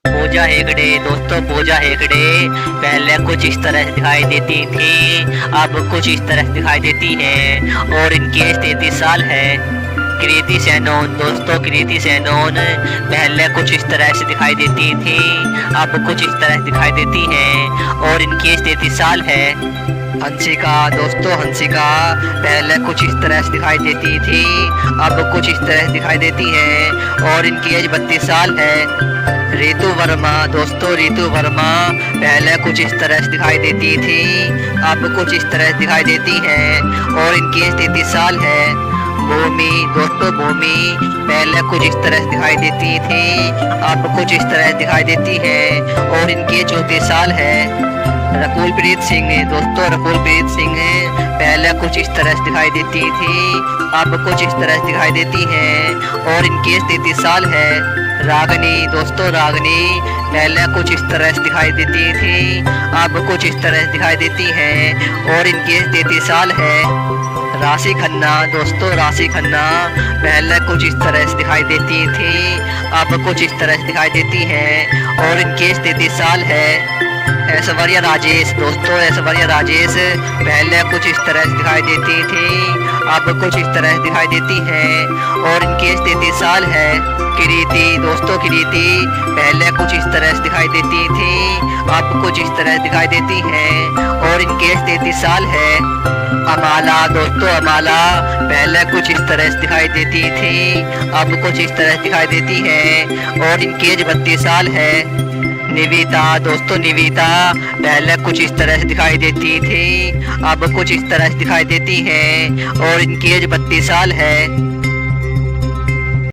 पूजा हेगड़े दोस्तों, पूजा हेगड़े पहले कुछ इस तरह दिखाई देती थी, अब कुछ इस तरह दिखाई देती है और इनकी एज 33 साल है। कृति सेनन दोस्तों, कृति सेनन पहले कुछ इस तरह से दिखाई देती थी, अब कुछ इस तरह दिखाई देती है और इनकी एज 33 साल है। हंसिका दोस्तों, हंसिका पहले कुछ इस तरह से दिखाई देती थी, अब कुछ इस तरह दिखाई देती है और इनकी एज 32 साल है। रितु वर्मा दोस्तों, रितु वर्मा पहले कुछ इस तरह से दिखाई देती थी, अब कुछ इस तरह से दिखाई देती है और इनकी एज 33 साल है। भूमि दोस्तों, भूमि पहले कुछ इस तरह से दिखाई देती थी, अब कुछ इस तरह से दिखाई देती है और इनकी एज 34 साल है। रकुलप्रीत सिंह दोस्तों, रकुलप्रीत सिंह पहले कुछ इस तरह से दिखाई देती थी, अब कुछ इस तरह से दिखाई देती है और इनकी एज 33 साल है। रागनी दोस्तों, रागनी पहले कुछ इस तरह से दिखाई देती थी, अब कुछ इस तरह से दिखाई देती है और इनकी एज 33 साल है। राशि खन्ना दोस्तों, राशि खन्ना पहले कुछ इस तरह से दिखाई देती थी, अब कुछ इस तरह से दिखाई देती है और इनकी एज 33 साल है। ऐश्वर्या राजेश दोस्तों, ऐश्वर्या राजेश पहले कुछ इस तरह से दिखाई देती थी, अब कुछ इस तरह से दिखाई देती है और इनकी एज 33 साल है। कृति दोस्तों, कृति पहले कुछ इस तरह से दिखाई देती थी, अब कुछ इस तरह से दिखाई देती है और इनकी एज 33 साल है। अमाला दोस्तों, अमाला पहले कुछ इस तरह से दिखाई देती थी, अब कुछ इस तरह से दिखाई देती है और इनकी एज 32 साल है। निविता दोस्तों, निविता पहले कुछ इस तरह से दिखाई देती थी, अब कुछ इस तरह से दिखाई देती है और इनकी एज 32 साल है।